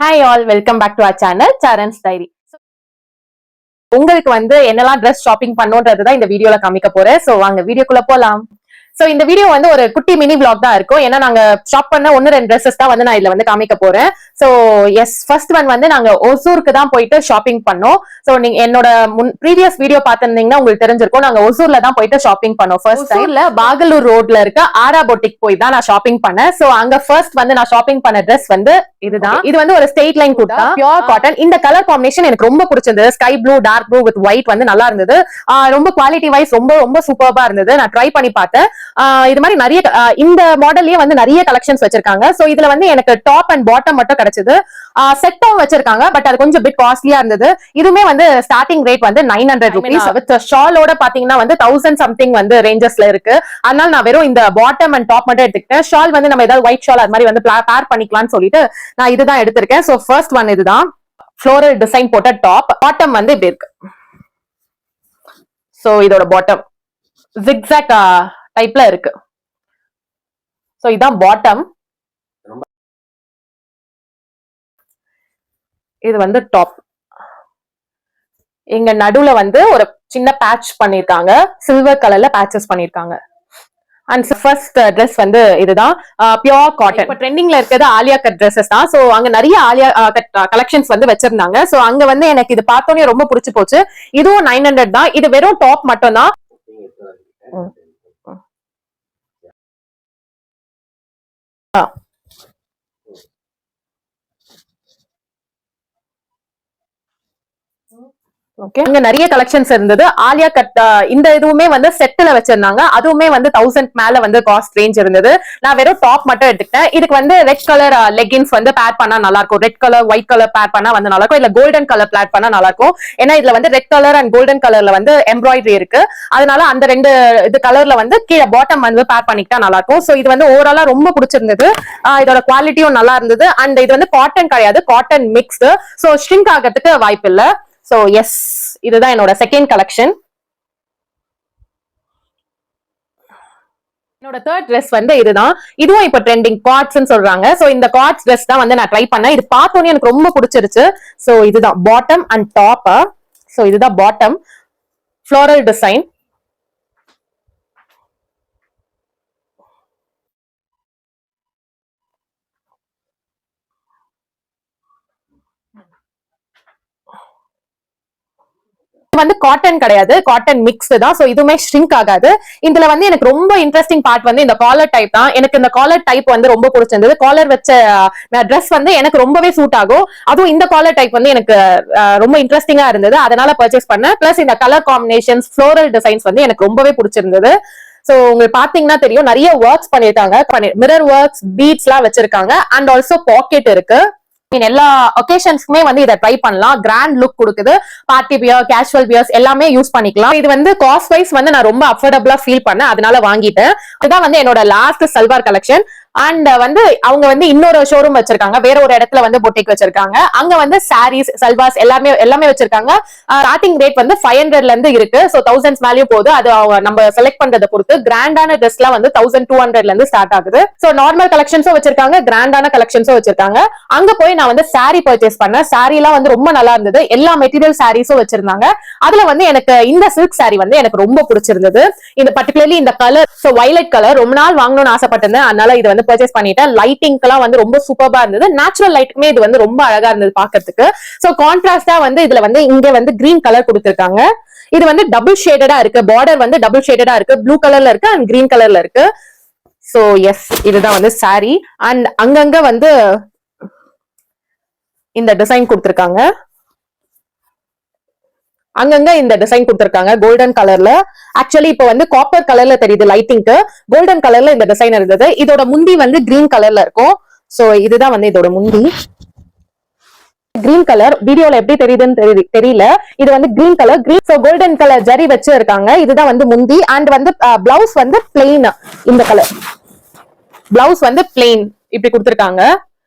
Hi all, welcome back to our channel Saran's diary. உங்களுக்கு என்னெல்லாம் dress shopping பண்ணுன்றதுதான் இந்த வீடியோல காமிக்க போறேன். சோ வாங்க வீடியோக்குள்ள போலாம். சோ இந்த வீடியோ ஒரு குட்டி மினி விளாக் தான் இருக்கும். ஏன்னா நாங்க ஷாப் பண்ண 1-2 ட்ரெஸ்ஸஸ் தான் நான் இதுல காமிக்க போறேன். சோ எஸ், ஃபர்ஸ்ட் ஒன் நாங்க ஒசூருக்கு தான் போயிட்டு ஷாப்பிங் பண்ணோம். சோ நீங்க என்னோட ப்ரீவியஸ் வீடியோ பார்த்திருந்தீங்கன்னா உங்களுக்கு தெரிஞ்சிருக்கும். நாங்க ஒசூர்ல தான் போயிட்டு ஷாப்பிங் பண்ணோம். ஃபர்ஸ்ட் டைம்ல பாகலூர் ரோட்ல இருக்க ஆரா பொட்டிக் போய் தான் நான் ஷாப்பிங் பண்ணேன். சோ அங்க ஃபர்ஸ்ட் நான் ஷாப்பிங் பண்ண ட்ரெஸ் இதுதான். இது ஒரு straight line kurta, pure cotton. இந்த கலர் காம்பினேஷன் எனக்கு ரொம்ப பிடிச்சிருந்தது. Sky blue, dark blue with white நல்லா இருந்தது. ரொம்ப குவாலிட்டி வைஸ் ரொம்ப ரொம்ப சூப்பர்பா இருந்தது. நான் ட்ரை பண்ணி பார்த்தேன். இது மாதிரி நிறைய இந்த மாடல்லயே நிறைய கலெக்ஷன்ஸ் வச்சிருக்காங்க. சோ இதுல எனக்கு டாப் அண்ட் பாட்டம் மட்டும் கிடைச்சது. செட்டும் வச்சிருக்காங்க, பட் அது கொஞ்சம் பிட் காஸ்ட்லியா இருந்தது. இதுமே ஸ்டார்டிங் ரேட் 900 ரூபீஸ். வித் ஷாலோட பாத்தீங்கன்னா 1000 சம்திங் ரேஞ்சஸ்ல இருக்கு. அதனால நான் வெறும் இந்த பாட்டம் அண்ட் டாப் மட்டும் எடுத்துக்கிட்டேன். ஷால் நம்ம ஏதாவது ஒயிட் ஷால் அது மாதிரி பேர் பண்ணிக்கலாம்னு சொல்லிட்டு நான் இதுதான் எடுத்திருக்கேன். சோ ஃபர்ஸ்ட் ஒன் இதுதான். ஃப்ளோரல் டிசைன் போட்ட டாப். பாட்டம் இப்படி இருக்கு. சோ இதோட பாட்டம் ஜிக்ஸாக் டைப்ல இருக்கு. சோ இதான் பாட்டம். இது டாப். இங்க நடுவுல ஒரு சின்ன பேட்ச் பண்ணிருக்காங்க. சில்வர் கலர்ல பேட்சஸ் பண்ணிருக்காங்க. அண்ட் ஃபர்ஸ்ட் ட்ரெஸ் இதுதான், பியூர் காட்டன். இப்ப ட்ரெண்டிங்ல இருக்கிறது ஆலியா கட் ட்ரெஸ்ஸஸ் தான். சோ அங்க நிறைய ஆலியா கட் கலெக்ஷன்ஸ் வச்சிருந்தாங்க. சோ அங்க எனக்கு இது பார்த்தோன்னே ரொம்ப பிடிச்சு போச்சு. இதுவும் 900 தான். இது வெறும் டாப் மட்டும் தான். அங்க நிறைய கலெக்ஷன்ஸ் இருந்தது. ஆலியா கட் இந்த இதுவுமே செட்ல வச்சிருந்தாங்க. அதுவுமே 1000 மேல காஸ்ட் ரேஞ்ச் இருந்தது. நான் வெறும் டாப் மட்டும் எடுத்துக்கிட்டேன். இதுக்கு ரெட் கலர் லெகின்ஸ் பேர் பண்ணா நல்லா இருக்கும். ரெட் கலர் ஒயிட் கலர் பேர் பண்ணா நல்லா இருக்கும். இல்ல கோல்டன் கலர் பேர் பண்ணா நல்லா இருக்கும். ஏன்னா இதுல ரெட் கலர் அண்ட் கோல்டன் கலர்ல எம்ப்ராய்டரி இருக்கு. அதனால அந்த ரெண்டு இது கலர்ல கீழே பாட்டம் பேர் பண்ணிக்கிட்டா நல்லா இருக்கும். சோ இது ஓவராலா ரொம்ப பிடிச்சிருந்தது. இதோட குவாலிட்டியும் நல்லா இருந்தது. அண்ட் இது காட்டன் கிடையாது, காட்டன் மிக்ஸ்டு. சோ ஷ்ரிங்க் ஆகிறதுக்கு வாய்ப்பு இல்ல. சோ எஸ், இதுதான் என்னோட செகண்ட் கலெக்ஷன். என்னோட தேர்ட் ட்ரெஸ் இதுதான். இதுவும் இப்ப ட்ரெண்டிங் காட்ஸ் சொல்றாங்க. சோ இந்த காட்ஸ் ட்ரெஸ் தான் நான் ட்ரை பண்ணேன். இது பார்த்தோன்னே எனக்கு ரொம்ப பிடிச்சிருச்சு. சோ இதுதான் பாட்டம் அண்ட் டாப். சோ இதுதான் பாட்டம், ஃப்ளோரல் டிசைன். காட்டன் கிடையாது, காட்டன் மிக்ஸ் தான். சோ இதுவுமே ஷ்ரிங்க் ஆகாது. இதுல எனக்கு ரொம்ப இன்ட்ரெஸ்டிங் பார்ட் இந்த காலர் டைப் தான். எனக்கு இந்த காலர் டைப் ரொம்ப பிடிச்சிருந்தது. காலர் வச்ச ட்ரெஸ் எனக்கு ரொம்பவே சூட் ஆகும். அதுவும் இந்த காலர் டைப் எனக்கு ரொம்ப இன்ட்ரெஸ்டிங்கா இருந்தது. அதனால பர்ச்சேஸ் பண்ணேன். பிளஸ் இந்த கலர் காம்பினேஷன்ஸ், ஃப்ளோரல் டிசைன்ஸ் எனக்கு ரொம்பவே பிடிச்சிருந்தது. சோ உங்களுக்கு பாத்தீங்கன்னா தெரியும், நிறைய ஒர்க்ஸ் பண்ணிருக்காங்க. மிரர் ஒர்க்ஸ், பீட்ஸ் எல்லாம் வச்சிருக்காங்க. அண்ட் ஆல்சோ பாக்கெட் இருக்கு. எல்லா ஒகேஷன்ஸ்க்குமே இதை ட்ரை பண்ணலாம். கிராண்ட் லுக் கொடுக்குது. பார்ட்டி வியர், கேஷுவல் வியர்ஸ் எல்லாமே யூஸ் பண்ணிக்கலாம். இது காஸ்ட் வைஸ் நான் ரொம்ப அஃபோர்டபுளா ஃபீல் பண்ணேன். அதனால வாங்கிட்டேன். இதுதான் என்னோட லாஸ்ட் சல்வார் கலெக்ஷன். அண்ட் அவங்க இன்னொரு ஷோரூம் வச்சிருக்காங்க. வேற ஒரு இடத்துல பொட்டிக் வச்சிருக்காங்க. அங்க சாரீஸ், சல்வார்ஸ் எல்லாமே வச்சிருக்காங்க. ஸ்டார்டிங் ரேட் 500ல இருந்து இருக்கு. சோ 1000 மேலயும் போகுது. அது நம்ம செலக்ட் பண்றதை பொறுத்து. கிராண்டான ட்ரெஸ் எல்லாம் 1200ல இருந்து ஸ்டார்ட் ஆகுது. சோ நார்மல் கலெக்ஷன்ஸும் வச்சிருக்காங்க, கிராண்டான கலெக்ஷன்ஸும் வச்சிருக்காங்க. அங்க போய் நான் சாரி பர்ச்சேஸ் பண்ணேன். சாரி எல்லாம் ரொம்ப நல்லா இருந்தது. எல்லா மெட்டீரியல் சாரீஸும் வச்சிருந்தாங்க. அதுல எனக்கு இந்த சில்க் சாரி எனக்கு ரொம்ப பிடிச்சிருந்தது. இந்த பர்டிகுலர்லி இந்த கலர், சோ வயலட் கலர் ரொம்ப நாள் வாங்கணும்னு ஆசைப்பட்டிருந்தேன். அதனால இது பர்ச்சேஸ் பண்ணிட்டேன். லைட்டிங்லாம் ரொம்ப சூப்பரா இருந்தது. நேச்சுரல் லைட்டுக்குமே இது ரொம்ப அழகா இருந்தது பாக்கிறதுக்கு. சோ கான்ட்ராஸ்டா இதுல இங்க கிரீன் கலர் கொடுத்திருக்காங்க. இது டபுள் ஷேடடா இருக்கு. பார்டர் டபுள் ஷேடடா இருக்கு. ப்ளூ கலர்ல இருக்கு அண்ட் கிரீன் கலர்ல இருக்கு. சோ எஸ், இதுதான் சாரி. அண்ட் அங்கங்க இந்த டிசைன் கொடுத்திருக்காங்க. அங்கங்க இந்த டிசைன் கொடுத்திருக்காங்க கோல்டன் கலர்ல. ஆக்சுவலி இப்ப காப்பர் கலர்ல தெரியுது லைட்டிங்க்கு. கோல்டன் கலர்ல இந்த டிசைன் இருந்தது. இதோட முந்தி கிரீன் கலர்ல இருக்கும். சோ இதுதான் இதோட முந்தி. கிரீன் கலர் வீடியோல எப்படி தெரியுதுன்னு தெரியல. இது green colour. Green so golden colour zari வச்சு இருக்காங்க. இதுதான் முந்தி. And blouse plain. இந்த கலர் பிளவுஸ் பிளெயின் இப்படி கொடுத்திருக்காங்க.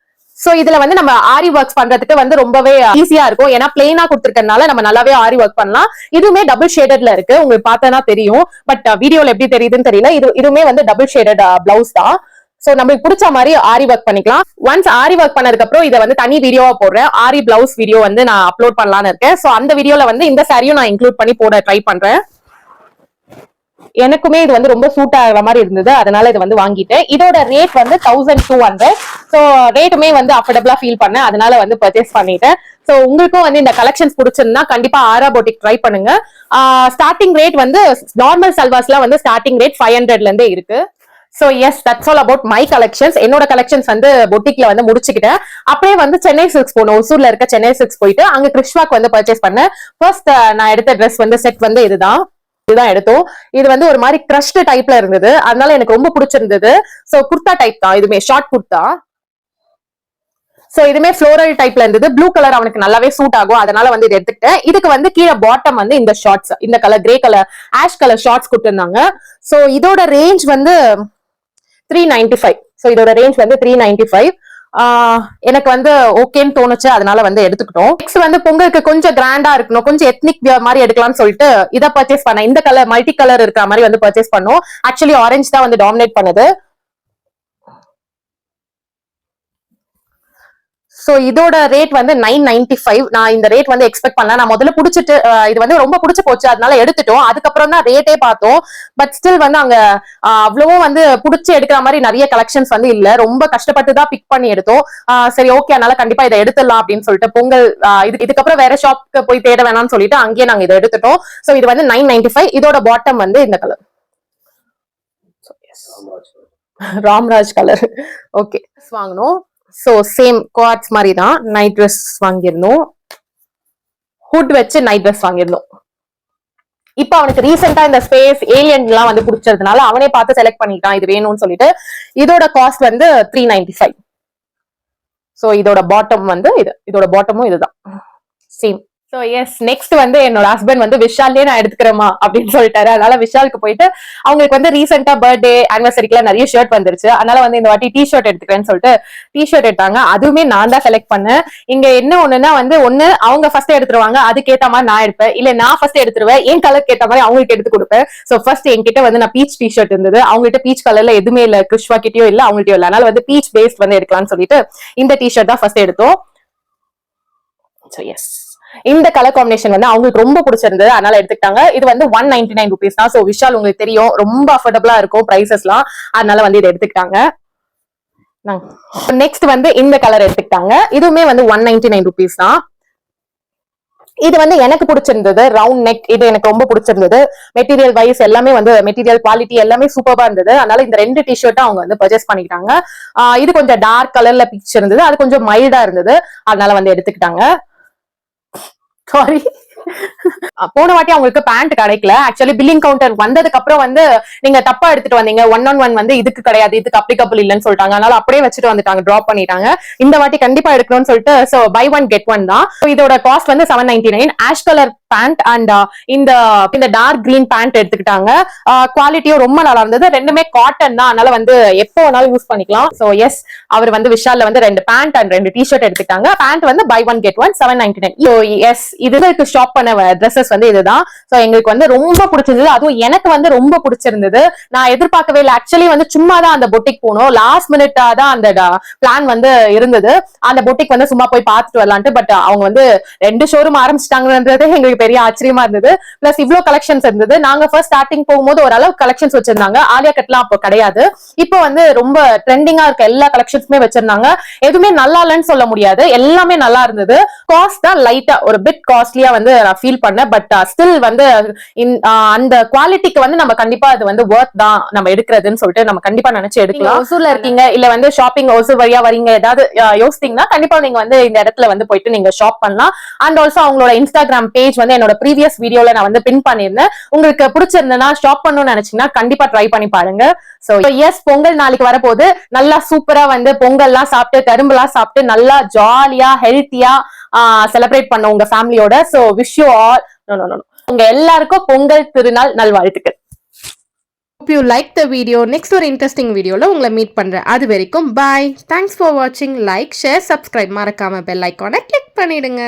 சோ இதுல நம்ம ஆரி ஒர்க்ஸ் பண்றதுக்கு ரொம்பவே ஈஸியா இருக்கும். ஏன்னா பிளெயினா கொடுத்திருக்கனால நம்ம நல்லாவே ஆரி ஒர்க் பண்ணலாம். இதுவுமே டபுள் ஷேடட்ல இருக்கு. உங்களுக்கு பார்த்தா தெரியும். பட் வீடியோல எப்படி தெரியுதுன்னு தெரியல. இதுவுமே டபுள் ஷேடட் பிளவுஸ் தான். சோ நம்மளுக்கு பிடிச்ச மாதிரி ஆரி ஒர்க் பண்ணிக்கலாம். ஒன்ஸ் ஆரி ஒர்க் பண்ணதுக்கு அப்புறம் இதை வந்து தனி வீடியோவா போடுறேன். ஆரி பிளவுஸ் வீடியோ வந்து நான் அப்லோட் பண்ணலாம்னு இருக்கேன். சோ அந்த வீடியோல வந்து இந்த சாரியும் நான் இன்க்ளூட் பண்ணி போட ட்ரை பண்றேன். எனக்குமே இது வந்து ரொம்ப சூட் ஆகிற மாதிரி இருந்தது, அதனால இது வந்து வாங்கிட்டேன். இதோட ரேட் வந்து 1200. சோ ரேட்டுமே வந்து அஃபோர்டபுளா ஃபீல் பண்ணேன், அதனால வந்து பர்ச்சேஸ் பண்ணிட்டேன். சோ உங்களுக்கும் வந்து இந்த கலெக்ஷன்ஸ் பிடிச்சிருந்தா கண்டிப்பா ஆரா பொட்டிக் ட்ரை பண்ணுங்க. ஸ்டார்டிங் ரேட் வந்து நார்மல் சல்வாஸ்ல வந்து ஸ்டார்டிங் ரேட் 500ல இருந்தே இருக்கு. So yes, that's all about my collections. என்னோட கலெக்ஷன்ஸ் வந்து பொட்டிக்ல வந்து முடிச்சுக்கிட்டேன். அப்படியே வந்து சென்னை சில்க்ஸ் போனோம். ஒசூர்ல இருக்க சென்னை சில்க்ஸ் போயிட்டு அங்க கிருஷ்வாக்கு வந்து பர்ச்சேஸ் பண்ணேன். ஃபர்ஸ்ட் நான் எடுத்த ட்ரெஸ் வந்து செட் வந்து இதுதான் எடுத்தோம். இது வந்து ஒரு மாதிரி கிரஷ்ட் டைப்ல இருந்தது, அதனால எனக்கு ரொம்ப பிடிச்சிருந்தது. சோ குர்தா டைப் தான், இதுமே ஷார்ட் குர்தா. சோ இதுமே ஃப்ளோரல் டைப்ல இருந்தது. ப்ளூ கலர் அவனுக்கு நல்லாவே சூட் ஆகும், அதனால வந்து இது எடுத்துக்கிட்டேன். இதுக்கு வந்து கீழே பாட்டம் வந்து இந்த ஷார்ட்ஸ், இந்த colour grey colour ash colour shorts கொடுத்திருந்தாங்க. சோ இதோட ரேஞ்ச் வந்து 395. சோ இதோட ரேஞ்ச் வந்து 395. எனக்கு வந்து ஓகேன்னு தோணுச்சு, அதனால வந்து எடுத்துக்கிட்டோம். நெக்ஸ்ட் வந்து பொங்கலுக்கு கொஞ்சம் கிராண்டா இருக்கணும், கொஞ்சம் எத்னிக் வியர் மாதிரி எடுக்கலாம்னு சொல்லிட்டு இதை பர்ச்சேஸ் பண்ணேன். இந்த கலர் மல்டி கலர் இருக்கிற மாதிரி வந்து பர்ச்சேஸ் பண்ணோம். ஆக்சுவலி ஆரஞ்சு தான் வந்து டாமினேட் பண்ணுது. சோ இதோட ரேட் வந்து 995. நான் இந்த ரேட் வந்து எக்ஸ்பெக்ட் பண்ணல. நான் முதல்ல புடிச்சிட்டு இது வந்து ரொம்ப பிடிச்சு போச்சு, அதனால எடுத்துட்டோம். அதுக்கப்புறம் தான் ரேட்டே பார்த்தோம். பட் ஸ்டில் வந்து அங்க அவ்வளவும் வந்து புடிச்சு எடுக்கிற மாதிரி நிறைய கலெக்ஷன்ஸ் வந்து இல்ல. ரொம்ப கஷ்டப்பட்டு தான் பிக் பண்ணி எடுத்தோம். சரி ஓகே, அதனால கண்டிப்பா இதை எடுத்துடலாம் அப்படின்னு சொல்லிட்டு பொங்கல் இதுக்கப்புறம் வேற ஷாப்க்கு போய் தேட வேணாம்னு சொல்லிட்டு அங்கேயே நாங்க இதை எடுத்துட்டோம். சோ இது வந்து 995. இதோட பாட்டம் வந்து இந்த கலர் ராம்ராஜ் கலர். ஓகே, வாங்கணும். சோ சேம் குவாட்ஸ் மாதிரி தான் நைட் ட்ரெஸ் வாங்கியிருந்தோம். ஹுட் வச்சு நைட் ட்ரெஸ் வாங்கியிருந்தோம். இப்ப அவனுக்கு ரீசெண்டா இந்த ஸ்பேஸ் ஏலியன் எல்லாம் வந்து பிடிச்சதுனால அவனே பார்த்து செலக்ட் பண்ணிட்டான் இது வேணும்னு சொல்லிட்டு. இதோட காஸ்ட் வந்து 395. சோ இதோட பாட்டம் வந்து இதோட பாட்டமும் இதுதான் சேம். சோ எஸ், நெக்ஸ்ட் வந்து என்னோட ஹஸ்பண்ட் வந்து விஷாலே நான் எடுத்துக்கிறேமா அப்படின்னு சொல்லிட்டாரு. அதனால விஷாலுக்கு போயிட்டு அவங்களுக்கு வந்து ரீசெண்டா பர்த்டே ஆனிவர்சரிக்குலாம் நிறைய ஷர்ட் வந்துருச்சு, அதனால வந்து இந்த வாட்டி டி ஷர்ட் எடுத்துக்கிறேன்னு சொல்லிட்டு டி ஷர்ட் எடுத்தாங்க. அதுவுமே நான் தான் செலக்ட் பண்ணேன். இங்க என்ன ஒண்ணுன்னா வந்து ஒண்ணு அவங்க ஃபர்ஸ்ட் எடுத்துருவாங்க, அதுக்கேத்த மாதிரி நான் எடுப்பேன். இல்ல நான் ஃபர்ஸ்ட் எடுத்துருவேன், என் கலருக்கு ஏத்த மாதிரி அவங்களுக்கு எடுத்து கொடுப்பேன். சோ ஃபர்ஸ்ட் என்கிட்ட வந்து நான் பீச் டி ஷர்ட் இருந்தது, அவங்ககிட்ட பீச் கலர்ல எதுவுமே இல்ல, கிருஷ்வா கிட்டயோ இல்ல, அவங்ககிட்டயோ இல்ல. அதனால வந்து பீச் பேஸ்ட் வந்து எடுக்கலாம்னு சொல்லிட்டு இந்த டி ஷர்ட் தான் ஃபர்ஸ்ட் எடுத்தோம். சோ எஸ், இந்த கலர் காம்பினேஷன் வந்து அவங்களுக்கு ரொம்ப பிடிச்சிருந்தது, அதனால எடுத்துக்கிட்டாங்க. இது வந்து 199 rupees தான். சோ விஷால் உங்களுக்கு தெரியும் ரொம்ப அஃபோர்டபுளா இருக்கும் பிரைசஸ்லாம், அதனால வந்து இதை எடுத்துக்கிட்டாங்க. நெக்ஸ்ட் வந்து இந்த கலர் எடுத்துக்கிட்டாங்க. இதுவுமே வந்து 199 rupees தான். இது வந்து எனக்கு பிடிச்சிருந்தது, ரவுண்ட் நெக். இது எனக்கு ரொம்ப பிடிச்சிருந்தது. மெட்டீரியல் வைஸ் எல்லாமே வந்து மெட்டீரியல் குவாலிட்டி எல்லாமே சூப்பரா இருந்தது. அதனால இந்த ரெண்டு டிஷர்ட்டும் அவங்க வந்து பர்ச்சேஸ் பண்ணிக்கிட்டாங்க. இது கொஞ்சம் டார்க் கலர்ல பிக்சர் இருந்தது, அது கொஞ்சம் மைல்டா இருந்தது, அதனால வந்து எடுத்துக்கிட்டாங்க. சாரி, போன வாட்டி அவங்களுக்கு பேண்ட் கிடைக்கல. ஆக்சுவலி பில்லிங் கவுண்டர் வந்ததுக்கு அப்புறம் வந்து நீங்க தப்பா எடுத்துட்டு வந்தீங்க, 1-on-1 வந்து இதுக்கு கிடையாது, இதுக்கு அப்ளிகபிள் இல்லன்னு சொல்லிட்டாங்க. அதனால அப்படியே வச்சுட்டு வந்துட்டாங்க, டிராப் பண்ணிட்டாங்க. இந்த வாட்டி கண்டிப்பா எடுக்கணும்னு சொல்லிட்டு so buy one get one தான். இதோட காஸ்ட் வந்து 799. ஆஷ் கலர் பேண்ட் அண்ட் இந்த டார்க் கிரீன் பேண்ட் எடுத்துக்கிட்டாங்க. குவாலிட்டியும் ரொம்ப நல்லா இருந்தது. ரெண்டுமே காட்டன் தான், அதனால வந்து எப்போ வேணாலும் யூஸ் பண்ணிக்கலாம். சோ எஸ், அவர் வந்து விஷால்ல வந்து 2 பேண்ட் அண்ட் 2 டி-ஷர்ட் எடுத்துக்கிட்டாங்க. பேண்ட் வந்து buy one get one 799. So yes, இதுக்கு ஷாப் பண்ண ட்ரெஸ்ஸஸ் வந்து இதுதான். சோ எங்களுக்கு வந்து ரொம்ப பிடிச்சிருந்தது, அதுவும் எனக்கு வந்து ரொம்ப பிடிச்சிருந்தது. நான் எதிர்பார்க்கவே இல்லை. ஆக்சுவலி வந்து சும்மா தான் அந்த பொட்டிக் போனோம், லாஸ்ட் மினிட்டா தான் அந்த பிளான் வந்து இருந்தது. அந்த பொட்டிக் வந்து சும்மா போய் பார்த்துட்டு வரலான்ட்டு. பட் அவங்க வந்து 2 ஷோரூம் ஆரம்பிச்சிட்டாங்கன்றது எங்களுக்கு பெரிய ஆச்சரியமா இருந்தது. பிளஸ் இவ்ளோ கலெக்ஷன்ஸ் இருந்தது. நாங்க ஃபர்ஸ்ட் ஸ்டார்டிங் போகும்போது ஓரளவு கலெக்ஷன்ஸ் வச்சிருந்தாங்க. ஆலியா கட்லாம் அப்போ கிடையாது. இப்போ வந்து ரொம்ப ட்ரெண்டிங்கா இருக்க எல்லா கலெக்ஷன்ஸுமே வச்சிருந்தாங்க. எதுவுமே நல்லா இல்லைன்னு சொல்ல முடியாது, எல்லாமே நல்லா இருந்தது. காஸ்ட் தான் லைட்டா ஒரு பிட் காஸ்ட்லியா வந்து நான் ஃபீல் பண்ணேன். பட் ஸ்டில் வந்து அந்த குவாலிட்டிக்கு வந்து நம்ம கண்டிப்பா அது வந்து வொர்த் தான் நம்ம எடுக்கிறதுன்னு சொல்லிட்டு நம்ம கண்டிப்பா நினைச்சு எடுக்கலாம். ஒசூர்ல இருக்கீங்க, இல்ல வந்து ஷாப்பிங் ஒசூர் வழியா வரீங்க, ஏதாவது யோசித்தீங்கன்னா கண்டிப்பா நீங்க வந்து இந்த இடத்துல வந்து போயிட்டு நீங்க ஷாப் பண்ணலாம். அண்ட் ஆல்சோ அவங்களோட இன்ஸ்டாகிராம் பேஜ் வந்து என்னோட ப்ரீவியஸ் வீடியோல நான் வந்து பின் பண்ணிருந்தேன். உங்களுக்கு பிடிச்சிருந்தா ஷாப் பண்ணணும்னு நினைச்சீங்கன்னா கண்டிப்பா ட்ரை பண்ணி பாருங்க. சோ எஸ், பொங்கல் நாளைக்கு வரப்போது. நல்லா சூப்பரா வந்து பொங்கல்லாம் சாப்பிட்டு கரும்புலாம் சாப்பிட்டு நல்லா ஜாலியா ஹெல்த்தியா செலிப்ரேட் பண்ண உங்க ஃபேமிலியோட. சோ விஷ் யூ ஆல், உங்க எல்லாருக்கும் பொங்கல் திருநாள் நல்வாழ்த்துக்கள். Hope you like the video. Next ஒரு interesting videoல உங்களை மீட் பண்றேன். அது வரைக்கும் bye. Thanks for watching. Like, share, subscribe. மறக்காம bell icon-ஐ click பண்ணிடுங்க.